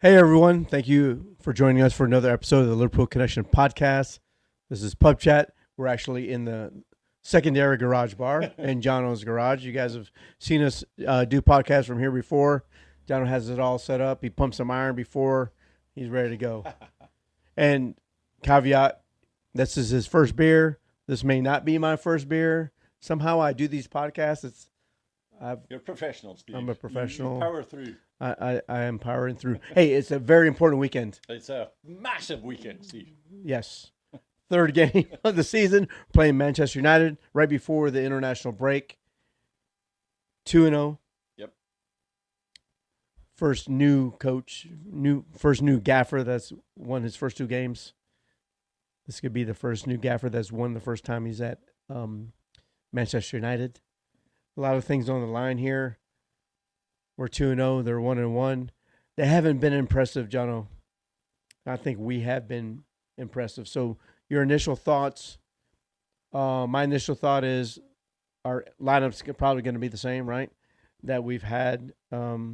Hey everyone, thank you for joining us for another episode of the Liverpool Connection podcast. This is Pub Chat. We're actually in the secondary garage bar in Jono's garage. You guys have seen us do podcasts from here before. Jono has it all set up. He pumped some iron before. He's ready to go. And caveat, this is his first beer. This may not be my first beer. Somehow I do these podcasts. You're a professional, Steve. I'm a professional. You power through. I am powering through. Hey, it's a very important weekend. It's a massive weekend, Steve. Yes. Third game of the season, playing Manchester United right before the international break. 2-0. Yep. First new coach, first new gaffer that's won his first two games. This could be the first new gaffer that's won the first time he's at Manchester United. A lot of things on the line here. We're 2-0. They're 1-1. They haven't been impressive, Jono. I think we have been impressive. So your initial thoughts? My initial thought is our lineup's probably going to be the same, right? That we've had. Kwanzaa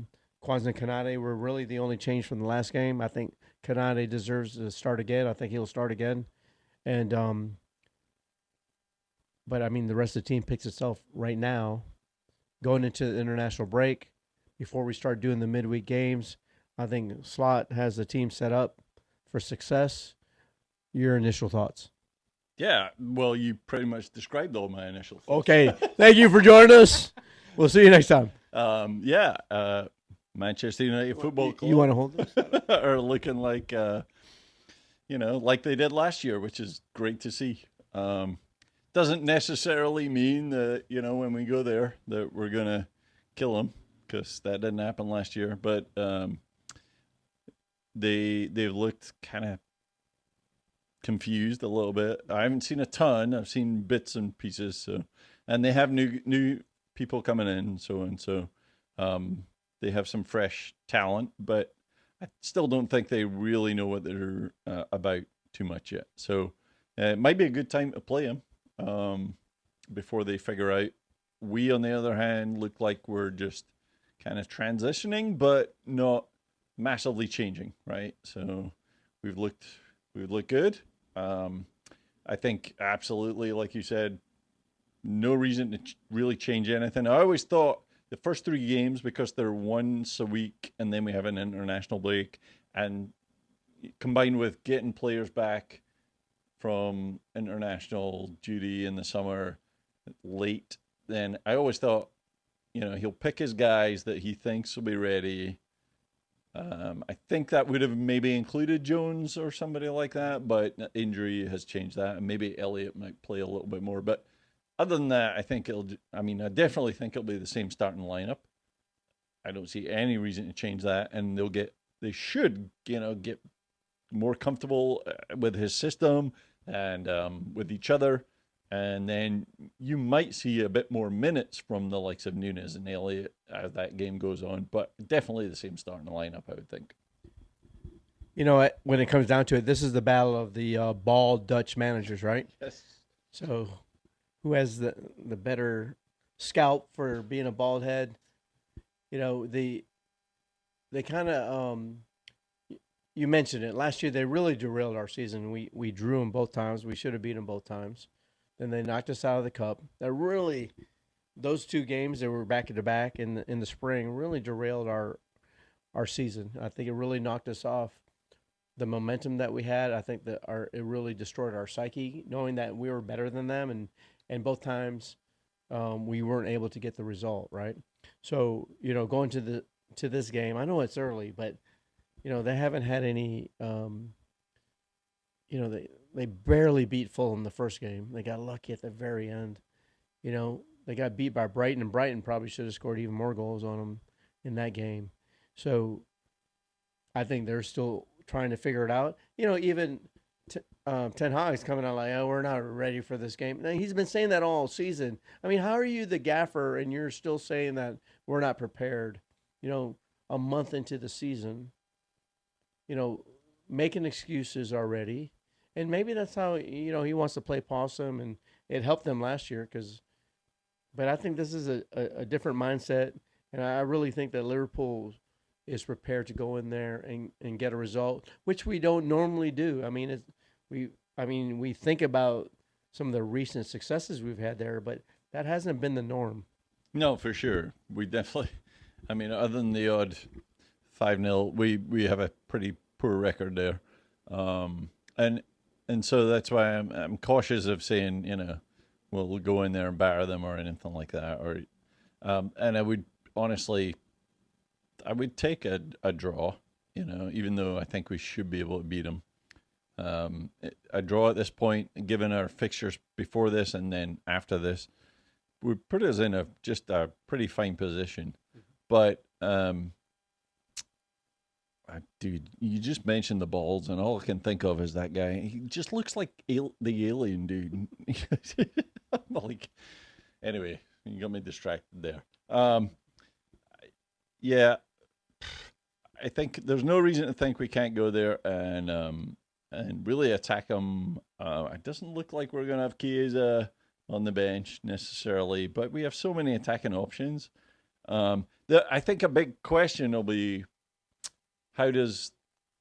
and Kanade were really the only change from the last game. I think Kanade deserves to start again. I think he'll start again. And but I mean, the rest of the team picks itself right now. Going into the international break, before we start doing the midweek games, I think Slot has the team set up for success. Your initial thoughts? Yeah, well, you pretty much described all my initial thoughts. Okay, thank you for joining us. We'll see you next time. Manchester United Football Club. You want to hold this? Are looking like, like they did last year, which is great to see. Doesn't necessarily mean that, when we go there that we're going to kill them, because that didn't happen last year. But they've looked kind of confused a little bit. I haven't seen a ton. I've seen bits and pieces. So, and they have new people coming in, so they have some fresh talent, but I still don't think they really know what they're about too much yet. So it might be a good time to play them before they figure out. We, on the other hand, look like we're just kind of transitioning, but not massively changing, right? So we've looked good. I think absolutely, like you said, no reason to really change anything. I always thought the first three games, because they're once a week and then we have an international break, and combined with getting players back from international duty in the summer late, then I always thought, he'll pick his guys that he thinks will be ready. I think that would have maybe included Jones or somebody like that, but injury has changed that, and maybe Elliott might play a little bit more. But other than that, I definitely think it'll be the same starting lineup. I don't see any reason to change that, and they should, get more comfortable with his system and with each other. And then you might see a bit more minutes from the likes of Nunes and Elliott as that game goes on, but definitely the same starting lineup, I would think. You know what? When it comes down to it, this is the battle of the bald Dutch managers, right? Yes. So, who has the better scalp for being a bald head? They kind of you mentioned it last year. They really derailed our season. We drew them both times. We should have beat them both times. Then they knocked us out of the cup. That really, those two games that were back to back in the spring really derailed our season. I think it really knocked us off the momentum that we had. I think that it really destroyed our psyche, knowing that we were better than them, and both times we weren't able to get the result right. So going to this game, I know it's early, but they haven't had any. They barely beat Fulham the first game. They got lucky at the very end. They got beat by Brighton, and Brighton probably should have scored even more goals on them in that game. So I think they're still trying to figure it out. Even Ten Hag's coming out like, "Oh, we're not ready for this game." Now, he's been saying that all season. I mean, how are you the gaffer and you're still saying that we're not prepared? A month into the season, making excuses already. And maybe that's how he wants to play possum, and it helped them last year. But I think this is a different mindset, and I really think that Liverpool is prepared to go in there and get a result, which we don't normally do. We we think about some of the recent successes we've had there, but that hasn't been the norm. No, for sure. We definitely. I mean, other than the odd 5-0, we have a pretty poor record there, and so that's why I'm cautious of saying we'll go in there and batter them or anything like that. Or and I would honestly, I would take a draw. Even though I think we should be able to beat them. A draw at this point, given our fixtures before this and then after this, would put us in just a pretty fine position. But dude, you just mentioned the balls, and all I can think of is that guy. He just looks like the alien dude. Like, anyway, you got me distracted there. Yeah, I think there's no reason to think we can't go there and really attack them. It doesn't look like we're gonna have Chiesa on the bench necessarily, but we have so many attacking options. I think a big question will be, how does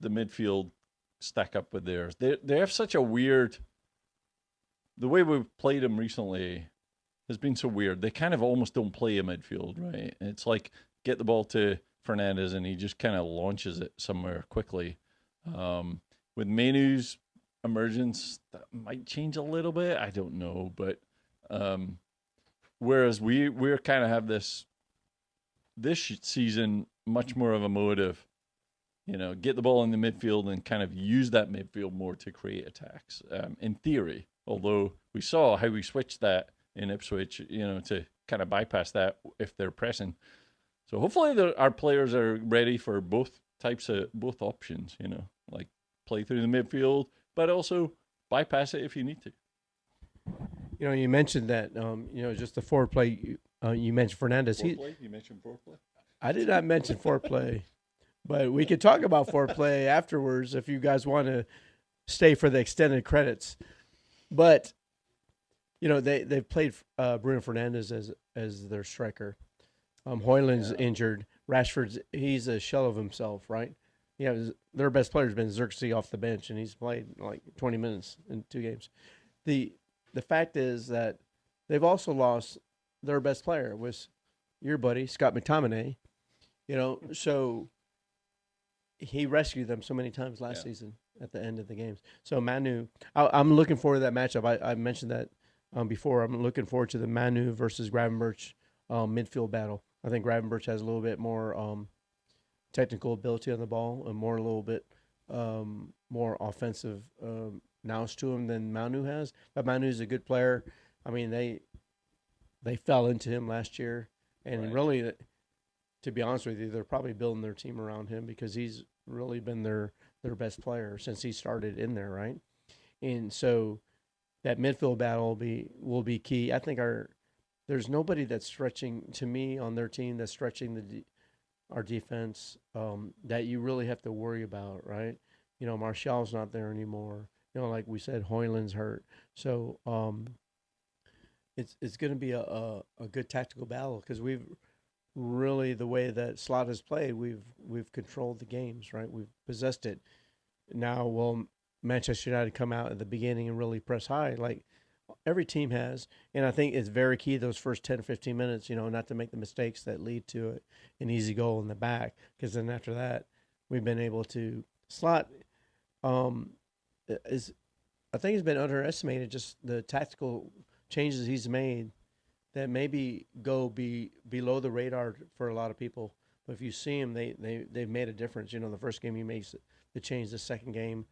the midfield stack up with theirs? They have such a weird. The way we've played them recently has been so weird. They kind of almost don't play a midfield, right? It's like get the ball to Fernandez and he just kind of launches it somewhere quickly. With Menu's emergence, that might change a little bit. I don't know, but whereas we're kind of have this season much more of a mode of get the ball in the midfield and kind of use that midfield more to create attacks. In theory, although we saw how we switched that in Ipswich, to kind of bypass that if they're pressing. So hopefully our players are ready for both options. Like play through the midfield, but also bypass it if you need to. You mentioned that. Just the forward play. You mentioned Fernandez. You mentioned foreplay. I did not mention foreplay, but we could talk about foreplay afterwards if you guys want to stay for the extended credits. But they've played Bruno Fernandez as their striker. Hoyland's injured. He's a shell of himself, right? Their best player's been Xerxes off the bench, and he's played like 20 minutes in 2 games. The fact is that they've also lost their best player, was your buddy Scott McTominay. So he rescued them so many times last season at the end of the games. So Manu, I'm looking forward to that matchup. I mentioned that before. I'm looking forward to the Manu versus Gravenberch midfield battle. I think Gravenberch has a little bit more technical ability on the ball and a little bit more offensive nous to him than Manu has. But Manu's a good player. I mean, they fell into him last year, and really, to be honest with you, they're probably building their team around him because he's really been their best player since he started in there, right? And so that midfield battle will be key. I think there's nobody that's stretching to me on their team that's stretching our defense that you really have to worry about, right? Martial's not there anymore. Like we said, Hoyland's hurt, so it's going to be a good tactical battle because we've really, the way that Slot has played, we've controlled the games, right? We've possessed it. Now, will Manchester United come out at the beginning and really press high like every team has? And I think it's very key those first 10 or 15 minutes, not to make the mistakes that lead to an easy goal in the back, because then after that, we've been able to Slot is I think he's been underestimated, just the tactical changes he's made that maybe below the radar for a lot of people. But if you see him, they've made a difference. The first game he makes the change. The second game,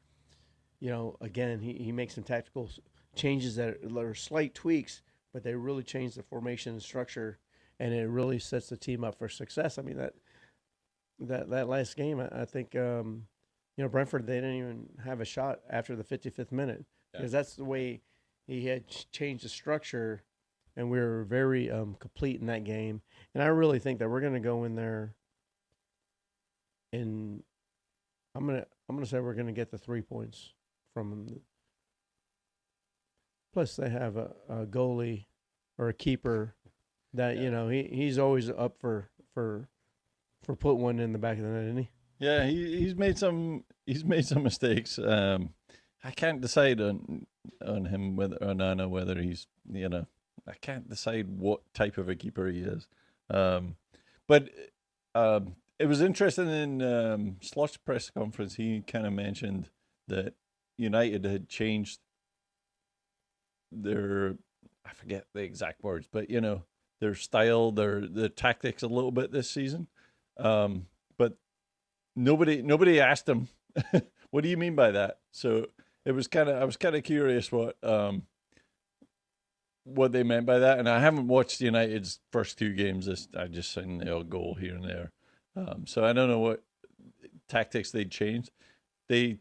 again he makes some tactical changes that are slight tweaks, but they really change the formation and structure, and it really sets the team up for success. I mean that last game, I think Brentford, they didn't even have a shot after the 55th minute because that's the way he had changed the structure. And we were very complete in that game. And I really think that we're going to go in there, and I'm gonna say we're going to get the 3 points from them. Plus, they have a goalie or a keeper that he's always up for for putting one in the back of the net, didn't he? Yeah, he's made some mistakes. I can't decide on him whether on Anna whether he's I can't decide what type of a keeper he is. Um, but it was interesting in Slot's press conference. He kind of mentioned that United had changed their, I forget the exact words, but their style, their tactics a little bit this season. But nobody asked him, what do you mean by that? So I was kind of curious what they meant by that. And I haven't watched United's first two games. I just seen the odd goal here and there. So I don't know what tactics they'd changed. They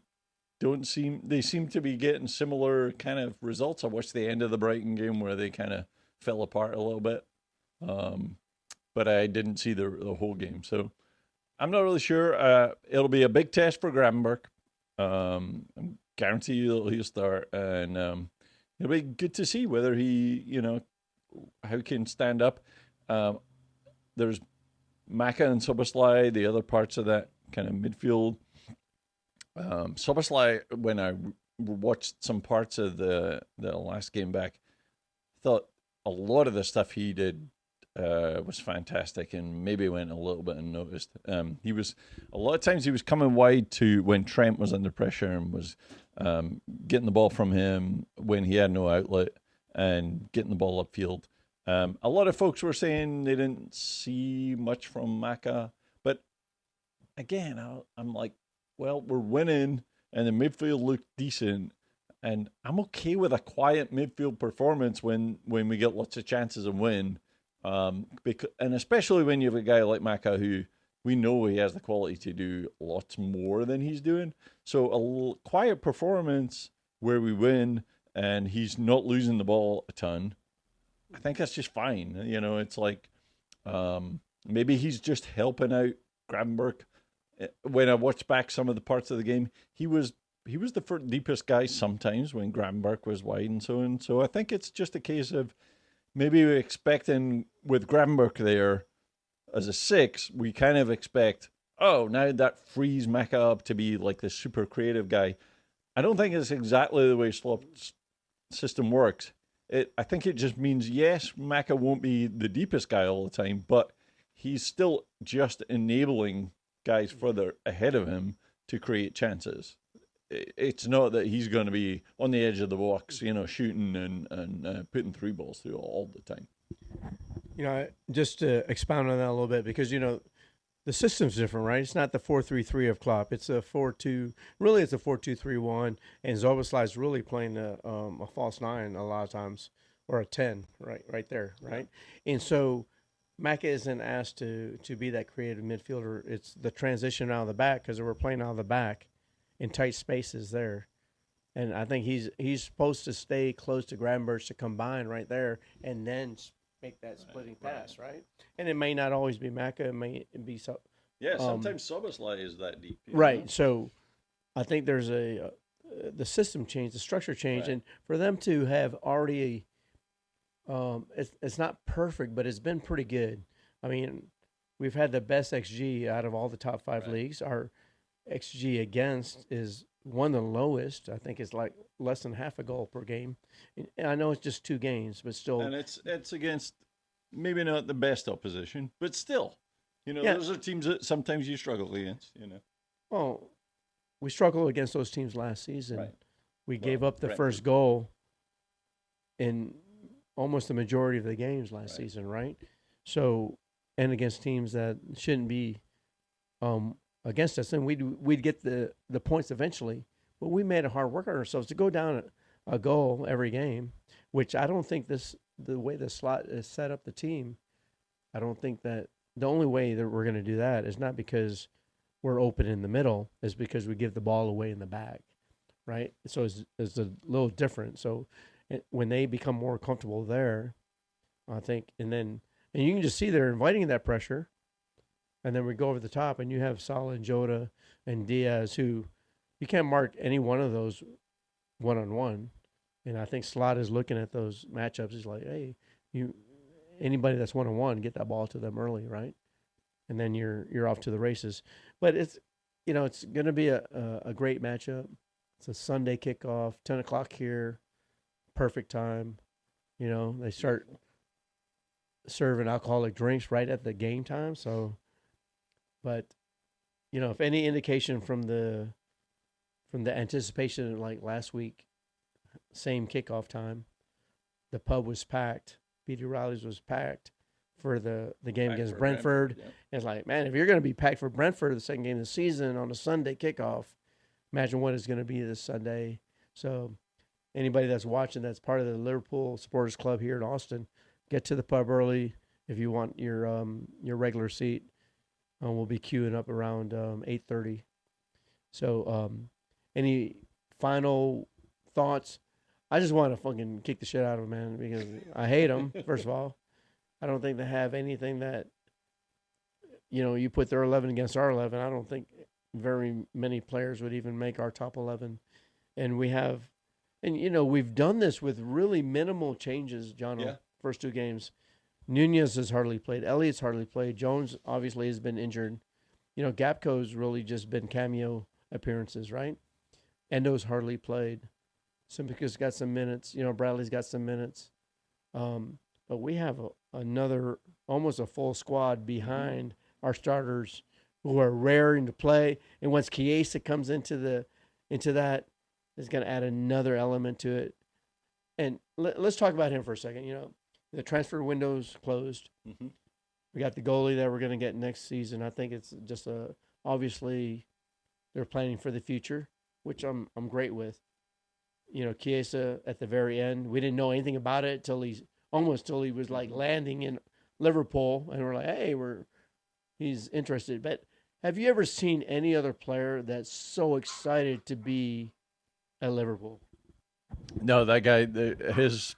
they seem to be getting similar kind of results. I watched the end of the Brighton game where they kind of fell apart a little bit. Um, but I didn't see the whole game. So I'm not really sure. It'll be a big test for Gravenberg. I guarantee you he'll start, and it'll be good to see whether how he can stand up. Um, there's Maka and Soboslai, the other parts of that kind of midfield. Soboslai, when I watched some parts of the last game back, thought a lot of the stuff he did was fantastic and maybe went a little bit unnoticed. He was a lot of times he was coming wide to when Trent was under pressure and was getting the ball from him when he had no outlet and getting the ball upfield. A lot of folks were saying they didn't see much from Maka, but again, I'm like, well, we're winning and the midfield looked decent. And I'm okay with a quiet midfield performance when we get lots of chances and win. And especially when you have a guy like Maka who we know he has the quality to do lots more than he's doing. So quiet performance where we win and he's not losing the ball a ton. I think that's just fine. It's like maybe he's just helping out Gravenberg. When I watched back some of the parts of the game, he was the deepest guy sometimes when Gravenberg was wide and so on. So I think it's just a case of maybe we're expecting with Gravenberg there as a six, we kind of expect, oh, now that frees Maka up to be like the super creative guy. I don't think it's exactly the way Slot's system works. I think it just means, yes, Maka won't be the deepest guy all the time, but he's still just enabling guys further ahead of him to create chances. It's not that he's going to be on the edge of the box, shooting and putting three balls through all the time. Just to expound on that a little bit, because the system's different, right? It's not the 4-3-3 of Klopp. It's a 4-2. Really, it's a 4-2-3-1, and Zoboslai's really playing a false nine a lot of times, or a 10, right there, right. And so Maka isn't asked to be that creative midfielder. It's the transition out of the back because we're playing out of the back in tight spaces there. And I think he's supposed to stay close to Gravenberch to combine right there and then make that splitting pass, right? And it may not always be Maka. It may be so. Yeah, sometimes Soboslai is that deep. Right. So I think there's the system change, the structure change, right. And for them to have already, it's not perfect, but it's been pretty good. I mean, we've had the best XG out of all the top five leagues. Our XG against is one of the lowest. I think it's like less than half a goal per game. And I know it's just 2 games, but still. And it's against maybe not the best opposition, but still, those are teams that sometimes you struggle against. Well, we struggled against those teams last season. Right. We gave up the first goal in almost the majority of the games last season, right? So, and against teams that shouldn't be against us, and we'd get the points eventually. But we made a hard work on ourselves to go down a goal every game, which I don't think the way the slot is set up the team, I don't think that the only way that we're going to do that is not because we're open in the middle, is because we give the ball away in the back, right? So it's a little different. So when they become more comfortable there, I think, and you can just see they're inviting that pressure. And then we go over the top, and you have Salah and Jota and Diaz, who you can't mark any one of those one-on-one. And I think Slot is looking at those matchups. He's like, hey, anybody that's one-on-one, get that ball to them early, right? and then you're off to the races. But it's going to be a great matchup. It's a Sunday kickoff, 10 o'clock here, perfect time. They start serving alcoholic drinks right at the game time. So, but if any indication from the anticipation, like last week, same kickoff time, the pub was packed. Petey Riley's was packed for the game Back against for Brentford. yeah. And it's like, man, if you're going to be packed for Brentford the second game of the season on a Sunday kickoff, imagine what it's going to be this Sunday. So anybody that's watching that's part of the Liverpool Supporters Club here in Austin, get to the pub early if you want your regular seat. We'll be queuing up around 8:30. So any final thoughts? I just want to fucking kick the shit out of them, man, because I hate them. First of all, I don't think they have anything that you put their 11 against our 11. I don't think very many players would even make our top 11. And we've done this with really minimal changes, John. Yeah. First two games, Nunez has hardly played. Elliott's hardly played. Jones obviously has been injured. Gapco's really just been cameo appearances, right? Endo's hardly played. Simpica's got some minutes. Bradley's got some minutes. But we have another almost a full squad behind our starters who are raring to play. And once Chiesa comes into that, it's going to add another element to it. And let's talk about him for a second. The transfer window's closed. Mm-hmm. We got the goalie that we're going to get next season. I think it's just obviously they're planning for the future, which I'm great with. Chiesa at the very end, we didn't know anything about it till he was like landing in Liverpool, and we're like, hey, he's interested. But have you ever seen any other player that's so excited to be at Liverpool? No, that guy, his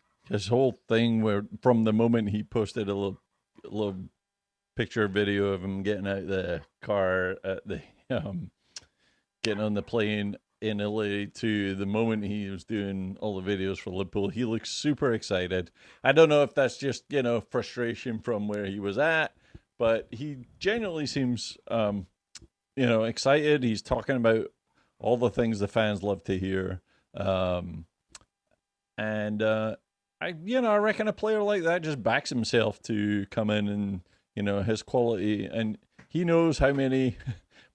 whole thing where from the moment he posted a little picture video of him getting out of the car at the getting on the plane in Italy to the moment he was doing all the videos for Liverpool, he looks super excited. I don't know if that's just frustration from where he was at, but he genuinely seems excited. He's talking about all the things the fans love to hear. And I reckon a player like that just backs himself to come in and his quality, and he knows how many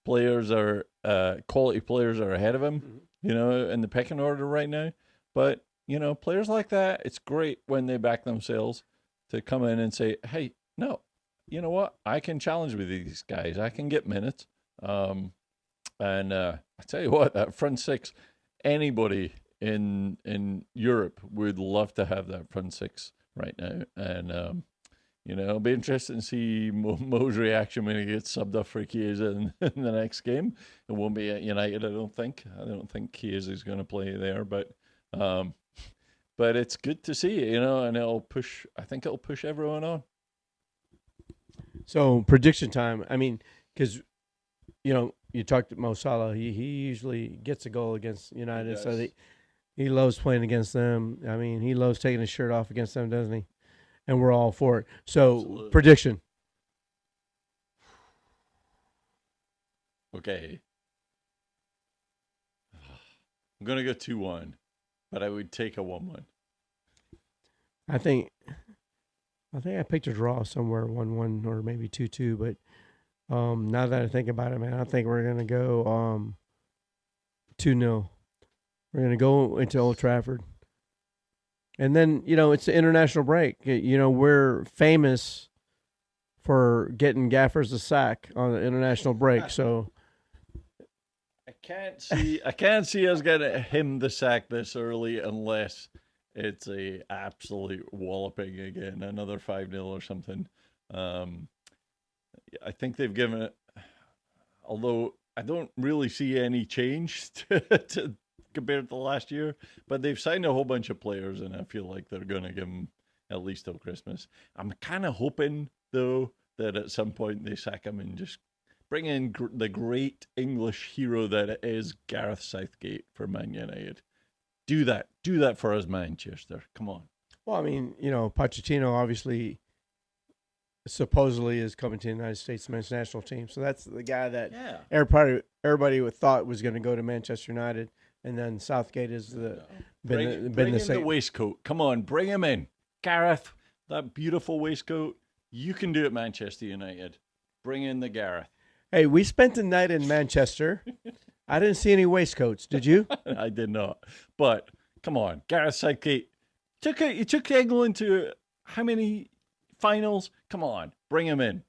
players are quality players are ahead of him, in the pecking order right now. But players like that, it's great when they back themselves to come in and say, "Hey, no, you know what? I can challenge with these guys. I can get minutes." And I tell you what, that front six, anybody in Europe would love to have that front six right now. And it'll be interesting to see Mo's reaction when he gets subbed up for Chiesa in the next game. It won't be at United, I don't think. I don't think Chiesa is going to play there, but it's good to see, and I think it'll push everyone on. So prediction time. I mean, because you talked to Mo Salah. He usually gets a goal against United, so he loves playing against them. I mean, he loves taking his shirt off against them, doesn't he? And we're all for it. So Absolutely. prediction. Okay. I'm going to go 2-1, but I would take a 1-1. I think I picked a draw somewhere 1-1 or maybe 2-2, but now that I think about it, man, I think we're going to go 2-0. We're going to go into Old Trafford. And then, it's the international break. We're famous for getting gaffers a sack on the international break. So I can't see us getting him the sack this early unless it's a absolute walloping again, another 5-0 or something. I think they've given it, although I don't really see any change to compared to last year, but they've signed a whole bunch of players, and I feel like they're going to give them at least till Christmas. I'm kind of hoping, though, that at some point they sack him and just bring in the great English hero that is Gareth Southgate for Man United. Do that for us, Manchester. Come on. Well, I mean, Pochettino obviously supposedly is coming to the United States men's national team. So that's the guy that Yeah. everybody thought was going to go to Manchester United, and then Southgate is Bring been the in the same. waistcoat. Come on, bring him in. Gareth, that beautiful waistcoat. You can do it, Manchester United. Bring in the Gareth. Hey, we spent the night in Manchester. I didn't see any waistcoats. Did you? I did not. But come on, Gareth Southgate. You took England to how many finals? Come on, bring him in.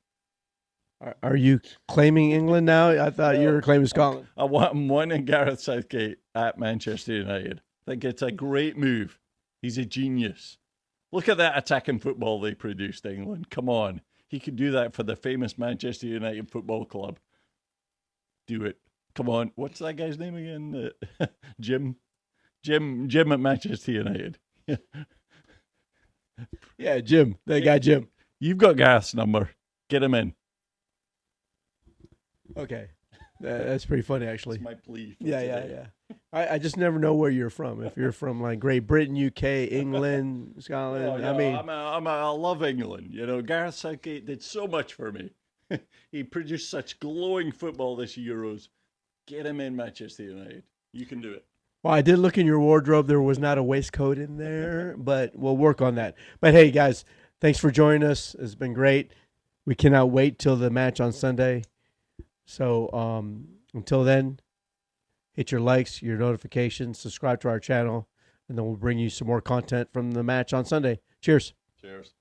Are you claiming England now? I thought you were claiming Scotland. I want him one in Gareth Southgate at Manchester United. I think it's a great move. He's a genius. Look at that attacking football they produced, England. Come on. He could do that for the famous Manchester United Football Club. Do it. Come on. What's that guy's name again? Jim. Jim at Manchester United. Yeah, Jim. That guy, Jim. You've got Gareth's number. Get him in. Okay. That's pretty funny, actually. That's my plea. Yeah. I just never know where you're from. If you're from like Great Britain, UK, England, Scotland. Oh, no, I mean, I love England. You know, Gareth Southgate did so much for me. He produced such glowing football this Euros. Get him in Manchester United. You can do it. well, I did look in your wardrobe. There was not a waistcoat in there, but we'll work on that. But hey, guys, thanks for joining us. It's been great. We cannot wait till the match on Sunday. So until then, hit your likes, your notifications, subscribe to our channel, and then we'll bring you some more content from the match on Sunday. Cheers. Cheers.